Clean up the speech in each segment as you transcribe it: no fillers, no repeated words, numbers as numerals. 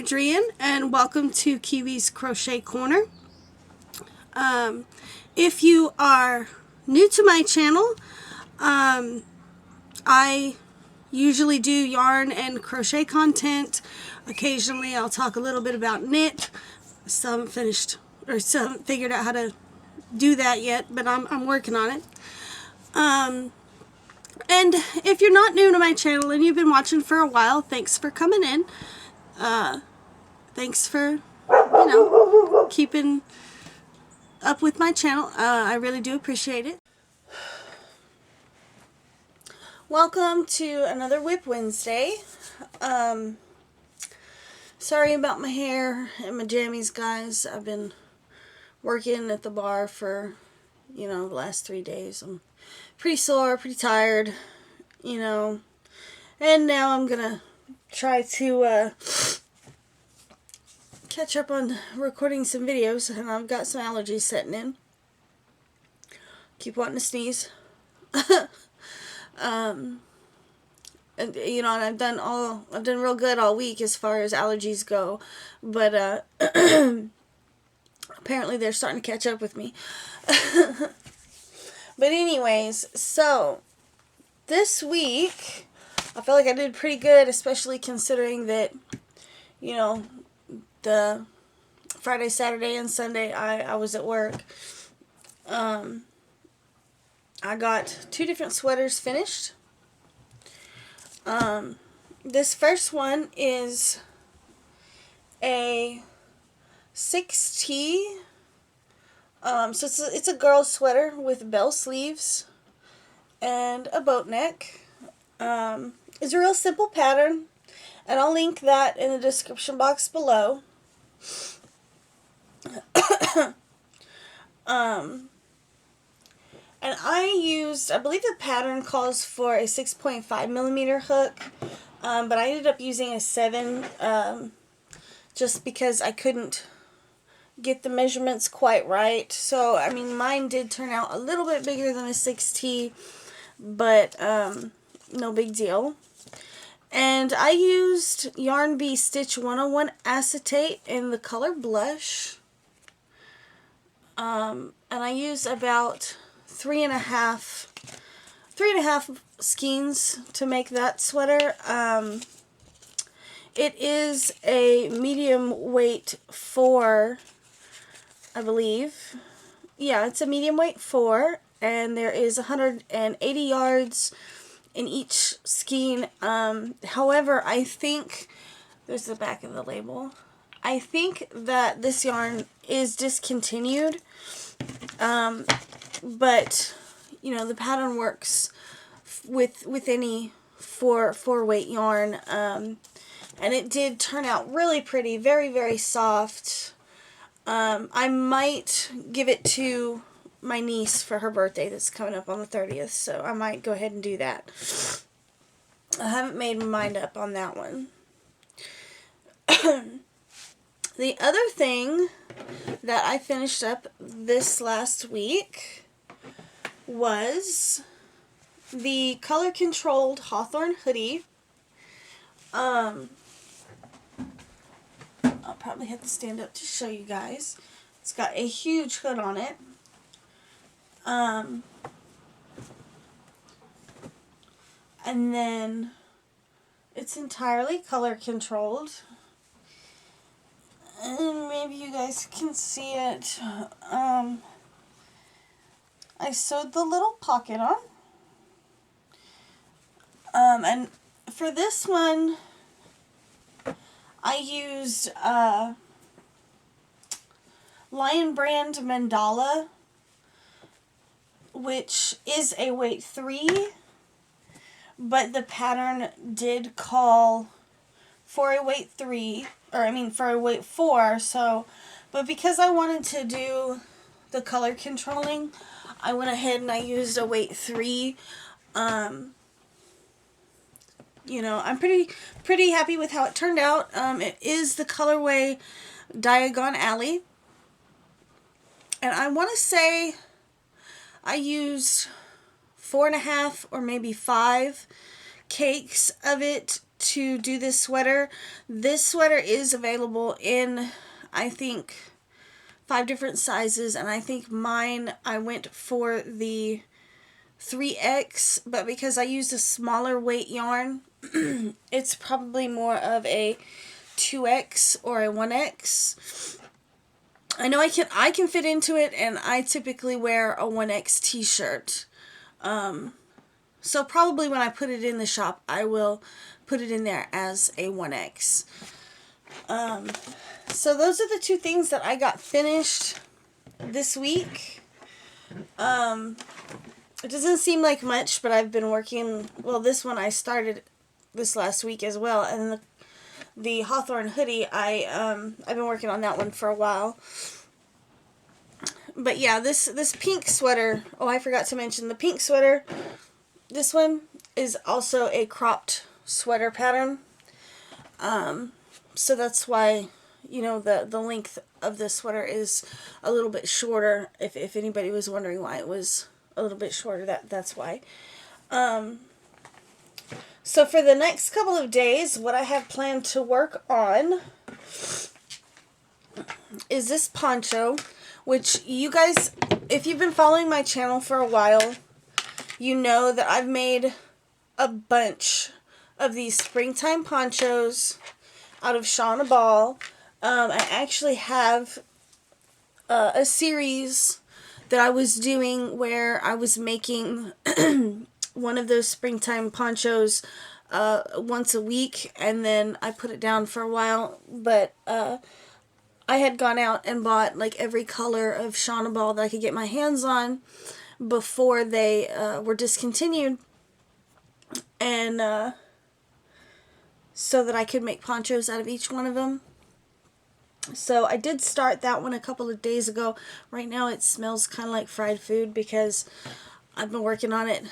Adrian, and welcome to Kiwi's Crochet Corner. If you are new to my channel, I usually do yarn and crochet content. Occasionally I'll talk a little bit about knit. Still haven't finished or still haven't figured out how to do that yet, but I'm working on it. And if you're not new to my channel and you've been watching for a while, thanks for coming in. Thanks for, keeping up with my channel. I really do appreciate it. Welcome to another WIP Wednesday. Sorry about my hair and my jammies, guys. I've been working at the bar for, the last 3 days. I'm pretty sore, pretty tired, and now I'm gonna try to catch up on recording some videos, and I've got some allergies setting in. Keep wanting to sneeze. And I've done real good all week as far as allergies go, but apparently they're starting to catch up with me. But anyways, so this week I feel like I did pretty good, especially considering that, the Friday, Saturday, and Sunday I was at work. I got 2 different sweaters finished. This first one is a 6T. So it's a girl's sweater with bell sleeves and a boat neck. It's a real simple pattern, and I'll link that in the description box below. And I believe the pattern calls for a 6.5 millimeter hook, but I ended up using a 7 just because I couldn't get the measurements quite right. So, mine did turn out a little bit bigger than a 6T, but no big deal. And I used Yarn Bee Stitch 101 Acetate in the color Blush. And I used about 3.5 skeins to make that sweater. It is a medium weight 4, I believe. Yeah, it's a medium weight 4, and there is 180 yards in each skein. However, I think, there's the back of the label, I think that this yarn is discontinued, but the pattern works with any 4 weight yarn, and it did turn out really pretty, very, very soft. I might give it to my niece for her birthday that's coming up on the 30th, so I might go ahead and do that. I haven't made my mind up on that one. The other thing that I finished up this last week was the color-controlled Hawthorne hoodie. I'll probably have to stand up to show you guys. It's got a huge hood on it. And then it's entirely color controlled. And maybe you guys can see it. I sewed the little pocket on. And for this one, I used Lion Brand Mandala, which is a weight 3, but the pattern did call for a weight 3, or for a weight 4, but because I wanted to do the color controlling, I went ahead and I used a weight 3. I'm pretty happy with how it turned out. It is the colorway Diagon Alley, and I want to say I used 4.5 or maybe 5 cakes of it to do this sweater. This sweater is available in, I think, 5 different sizes, and I think mine, I went for the 3X, but because I used a smaller weight yarn, it's probably more of a 2X or a 1X. I know I can fit into it, and I typically wear a 1X t-shirt. So probably when I put it in the shop, I will put it in there as a 1X. So those are the 2 things that I got finished this week. It doesn't seem like much, but I've been working, well, this one I started this last week as well, and the Hawthorne hoodie, I've been working on that one for a while. But yeah, this pink sweater, oh, I forgot to mention, the pink sweater, this one is also a cropped sweater pattern. So that's why, you know, the length of this sweater is a little bit shorter. If anybody was wondering why it was a little bit shorter, that's why. So for the next couple of days, what I have planned to work on is this poncho, which you guys, if you've been following my channel for a while, you know that I've made a bunch of these springtime ponchos out of Shawl ball. I actually have a series that I was doing where I was making one of those springtime ponchos once a week, and then I put it down for a while, but I had gone out and bought like every color of Shawl ball that I could get my hands on before they were discontinued, and so that I could make ponchos out of each one of them. So I did start that one a couple of days ago. Right now it smells kind of like fried food because I've been working on it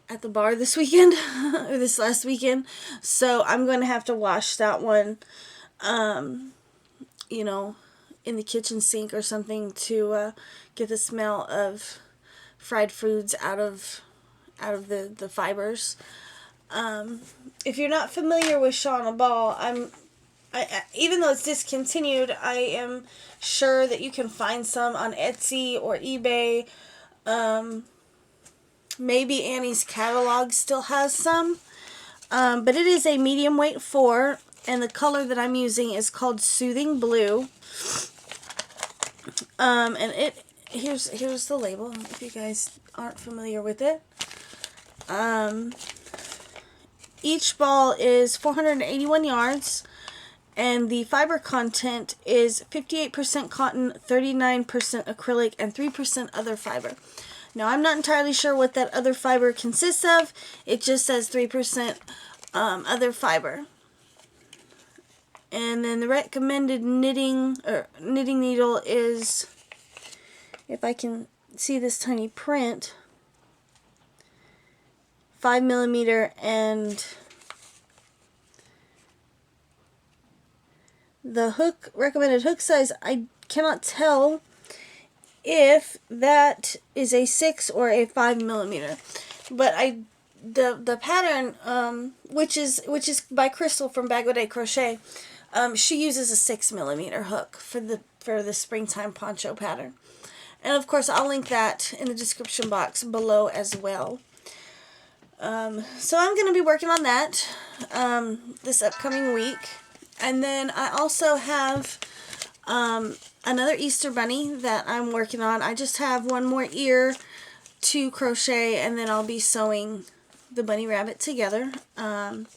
at the bar this weekend, or this last weekend. So I'm going to have to wash that one, you know, in the kitchen sink or something to get the smell of fried foods out of the fibers. If you're not familiar with Shawl ball, even though it's discontinued, I am sure that you can find some on Etsy or eBay. Maybe Annie's catalog still has some. But it is a medium weight 4, and the color that I'm using is called Soothing Blue. And here's the label if you guys aren't familiar with it. Each ball is 481 yards, and the fiber content is 58% cotton, 39% acrylic, and 3% other fiber. Now, I'm not entirely sure what that other fiber consists of. It just says 3% other fiber. And then the recommended knitting needle is, if I can see this tiny print, 5mm, and the recommended hook size, I cannot tell if that is a 6 or a 5mm, but the pattern, which is by Crystal from Bag O' Day Crochet, she uses a 6mm hook for the springtime poncho pattern, and of course I'll link that in the description box below as well. So I'm going to be working on that this upcoming week. And then I also have another Easter bunny that I'm working on. I just have one more ear to crochet, and then I'll be sewing the bunny rabbit together. And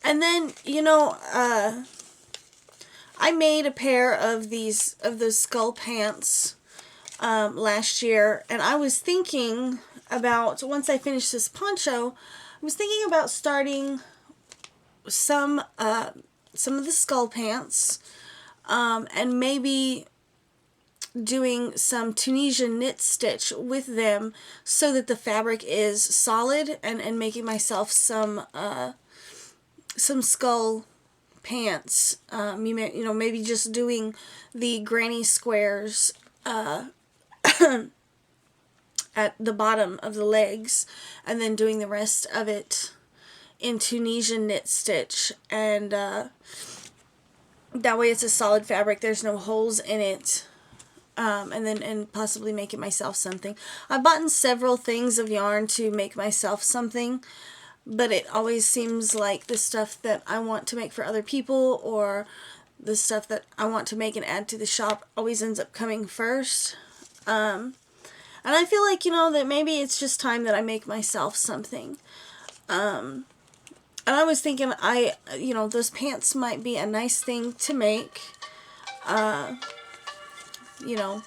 then, you know, I made a pair of those skull pants last year, and I was thinking about, once I finish this poncho, I was thinking about starting some of the skull pants, and maybe doing some Tunisian knit stitch with them so that the fabric is solid, and making myself some skull pants. You know, maybe just doing the granny squares at the bottom of the legs, and then doing the rest of it in Tunisian knit stitch, and that way it's a solid fabric, there's no holes in it. And possibly make it myself something. I bought several things of yarn to make myself something, but it always seems like the stuff that I want to make for other people, or the stuff that I want to make and add to the shop, always ends up coming first. And I feel like, you know, that maybe it's just time that I make myself something. And I was thinking, you know, those pants might be a nice thing to make. You know,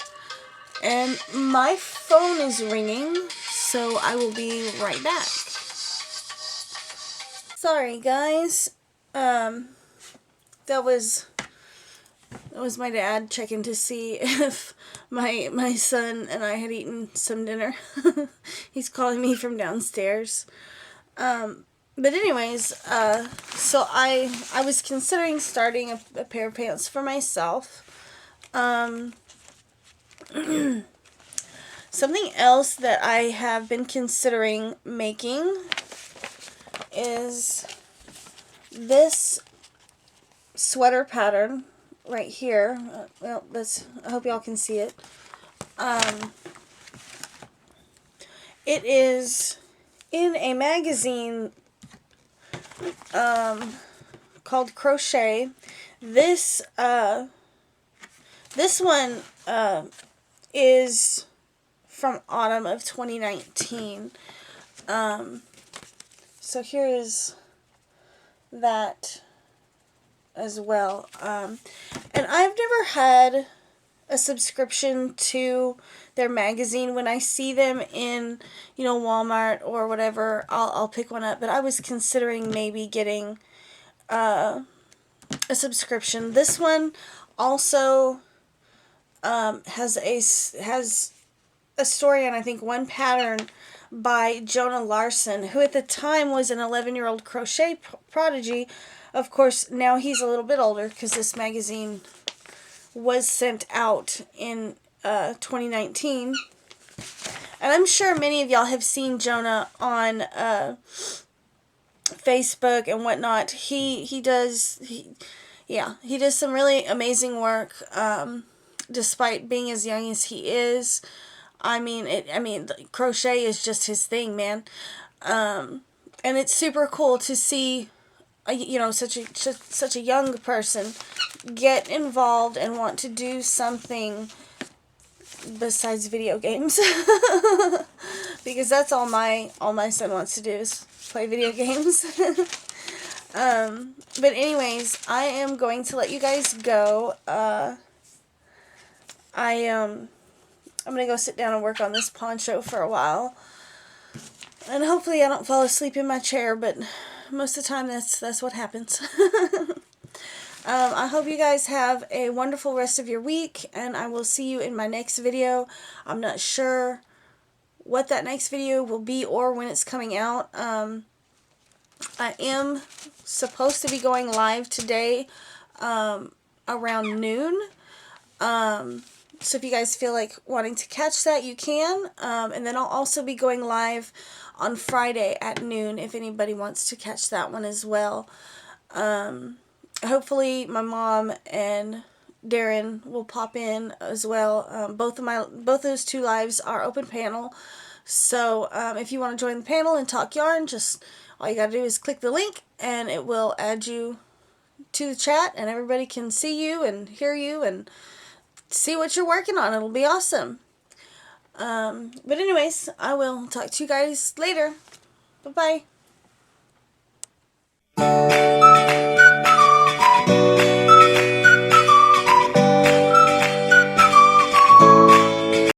and my phone is ringing, so I will be right back. Sorry guys, that was my dad checking to see if my son and I had eaten some dinner. He's calling me from downstairs. But anyways, so I was considering starting a pair of pants for myself. Something else that I have been considering making is this sweater pattern right here. Well, I hope y'all can see it. It is in a magazine called Crochet. This one is from autumn of 2019. So here is that as well. And I've never had a subscription to their magazine. When I see them in, you know, Walmart or whatever, I'll pick one up. But I was considering maybe getting a subscription. This one also has a story and I think one pattern by Jonah Larson, who at the time was an 11-year-old crochet prodigy. Of course, now he's a little bit older because this magazine was sent out in 2019. And I'm sure many of y'all have seen Jonah on Facebook and whatnot. He does some really amazing work. Despite being as young as he is, I mean, crochet is just his thing, man. And it's super cool to see, you know, such a young person get involved and want to do something besides video games. Because that's all my son wants to do is play video games. But anyways, I am going to let you guys go. I'm going to go sit down and work on this poncho for a while. And hopefully I don't fall asleep in my chair, but most of the time that's what happens. I hope you guys have a wonderful rest of your week, and I will see you in my next video. I'm not sure what that next video will be or when it's coming out. I am supposed to be going live today around noon. So if you guys feel like wanting to catch that, you can. And then I'll also be going live on Friday at noon if anybody wants to catch that one as well. Hopefully my mom and Darren will pop in as well. Both those two lives are open panel. So if you want to join the panel and talk yarn, just all you gotta do is click the link and it will add you to the chat, and everybody can see you and hear you and see what you're working on. It'll be awesome. But anyways, I will talk to you guys later. Bye-bye.